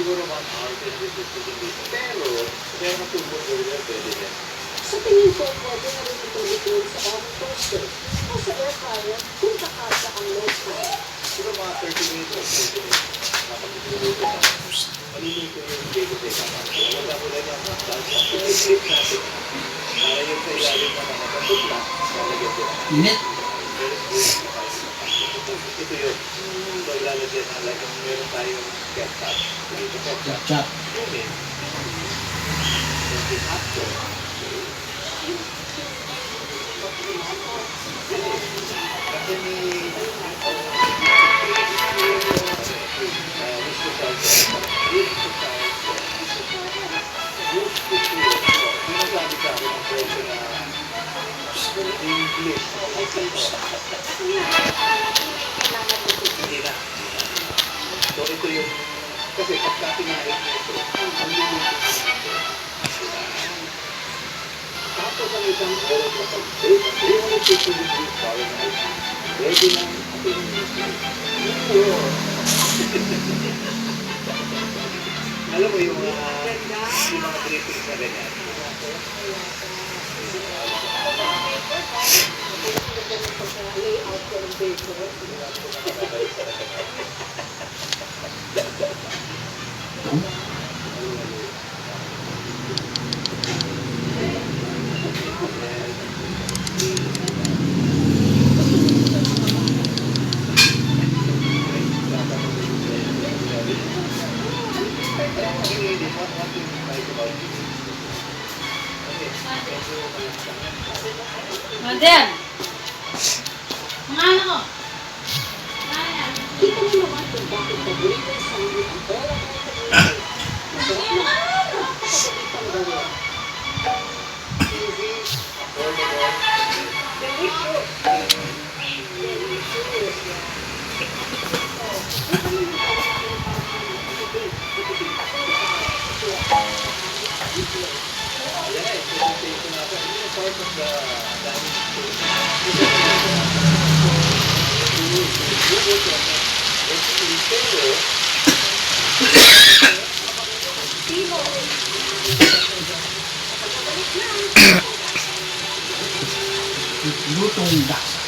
Siguro 1 hour, 10 minutes dito. Pero, kaya matubos earlier, pwede din. Sa tingin ko, pwede na rin ito ituloy sa oven toaster o sa air fryer kung kakasa ang low time. Siguro mga 30 minutes or 40 minutes. Napag-ituluto na. Maliligo yung day-to-day naman. Wala mo lang yung i-flip natin. Para yung sa ilalim naman na kaputla, lalagyan din. Init. Ito yun. So, ilalagyan na lang yung meron tayong ketchup. Ito ketchup. Chop. Kumin. Yung after. Kasi ni English. Hindi na. So ito yung, kasi pagka pinahin mo ito, ang luluto nito. Tapos ang isang oras na pag-bake, 350 degrees Fahrenheit, ready na ang ating ito. Alam mo yung mga drippings na ganyan. Layout ko ng bacon. Madam! Mga ano ko? Kita mo naman kung bakit paborito sa inyo ang bola ng community. Masarap na napakadali pang gawin. Easy, affordable, Delicious! Delicious! yeah, it's presentation natin. This is part of the dining space. Lutong dasa.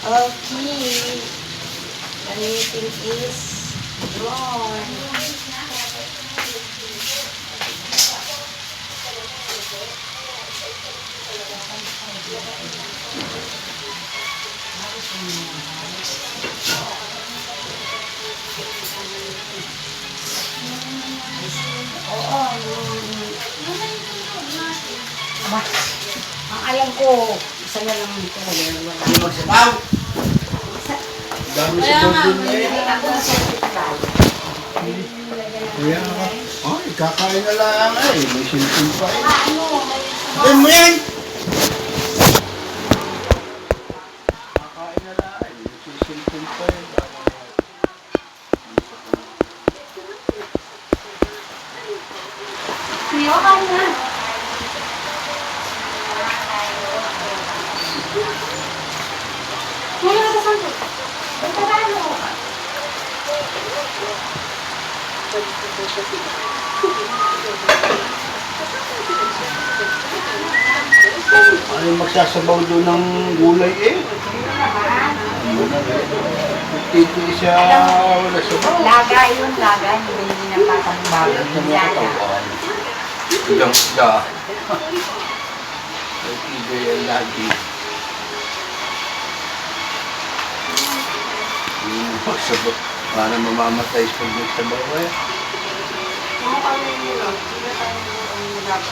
Okay. The meeting is gone. Aba, ang alam ko, isa na lang ito. Wala. Ano sa baw? Dami sa Kaya nga, baw din may eh. Ako sa hospital. Kaya nga. Ay, kakain na lang eh. May cellphone pa eh. Ano, may Sabihin mo yan! Kakain na lang eh. May cellphone pa eh. Kuya, kain na. Kuya, nakasanto. Basta ba ano? Ano yung magsasabaw doon ng gulay eh? Tito siya wala sabaw. Laga yun, laga. Hindi napatang bago. Laga. Ilang isda. Nag-ibay ang lagi. Yung magsabaw. Para mamamatay sa pagsabaw eh. Mga kami nila. Sila tayo ng laga.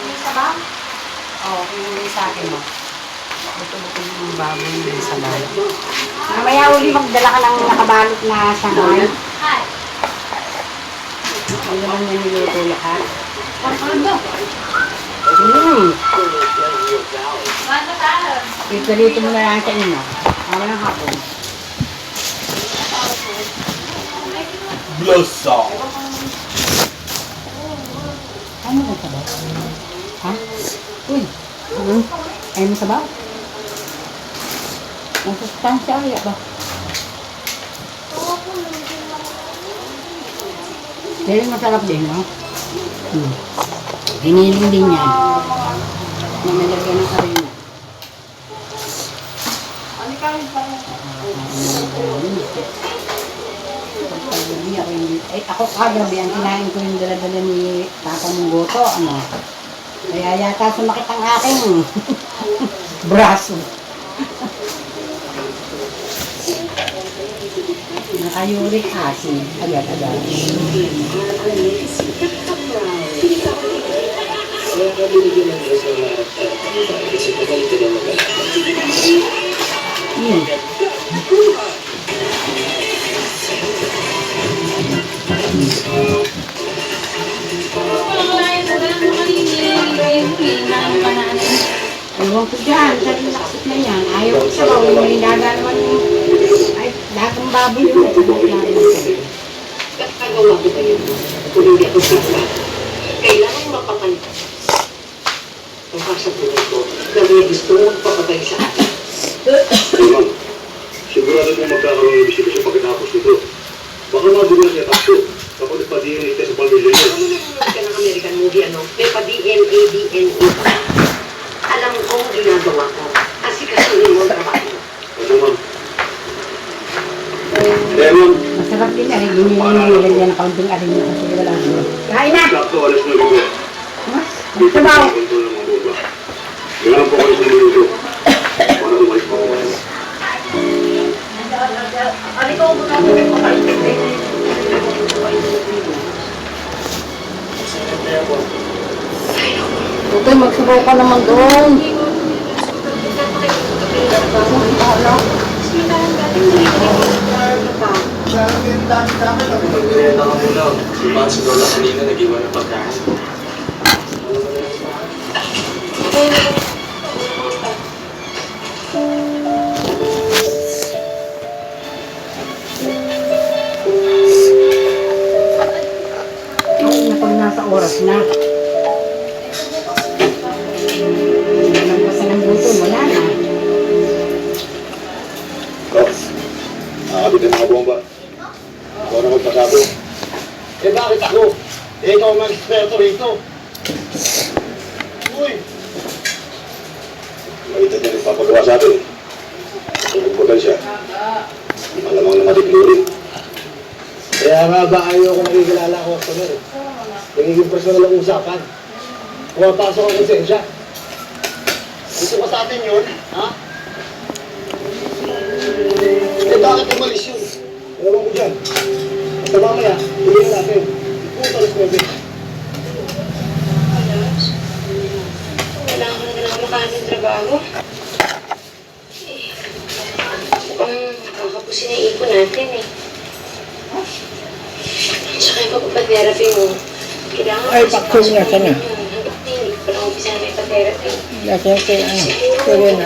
Isa ba? Oo, pinuli sa akin mo. Buto-buto yung baboy yung sa balot. Mamaya uli magdala ka ng nakabalot na sangay. Ano naman yan niluto lahat? Ano ba? Ano tayo? Ipalito mo na lang sa inyo. Ako ng hapon. Blosa! Ano ba sabaw? Ha? Uy! Ayaw mo sabaw? Ang sustansya kaya ba? Pero masarap din, no? Hiniling din yan. Na nalagyan ng karina. Ako kagabi, ang kinain ko yung dala-dala ni Papa mong goto, ano? Kaya yata sumakit ang aking braso. Naka-uric acid, agad-agad. Ewan ko dyan, sabi nakasip na yan. Ayaw ko sa bawal, may naman yung... Ay, dagang baboy yun. Nagkagawa ko ba yun? Kung hindi ako sila, kailangan mapapalitan. Ang kasabuhay ko na may gusto mong papatay sa akin. Ma'am, sigurado kong magkakaroon ng bisita pagkatapos nito. Baka magulat niya takso kapag nagpa-DNA test sa pamilya niya. Ano nanonood ka ng American movie, ano? May pa-DNA, DNA. Alam kong ginagawa ko. Kasi kasunin mo ang trabaho. Ano ma'am? Eh ma'am, Masarap din na rin. Ginilagyan ng kaunting arin nyo kasi wala nyo. Kain na! sakto alas 9 ko. Mas, sabaw! Kontrol ng mga boba. Meron po kayo sa minuto para umalis pa ako ngayon. Alis Ito, magsubaw ka naman doon. Magmerienda ka muna. Si Pan, si Lola kanina, nag-iwan ng pagkain. Ay, napag nasa oras na. Nagpasan ng buto, wala na. Rox, nakakabit ang mga bomba. Ako na magpasabi. Eh bakit ako? Eh ikaw ang eksperto rito. Uy! Malita niya rin papagawa sa atin. Tungkol siya. Malamang na matipilurin. Kaya nga ba ayaw ko nakikilala ko sa meron? Nagiging personal ang usapan. Pumapasok ang konsensya. Gusto ba sa atin yun? Ha? Eh bakit umalis yun? Ewan ko dyan. Basta mamaya, tuloy natin. Punta alas 9. Kailangan ko na lang makahanap ng trabaho. Kakapusin na ipon natin eh. Tsaka yung pagpapaterapy mo. Kailangan Ay, pakul nga ka na. Hanggang hindi ko pa lang umpisa na may pa-therapy. Kasi, ano, tuloy na.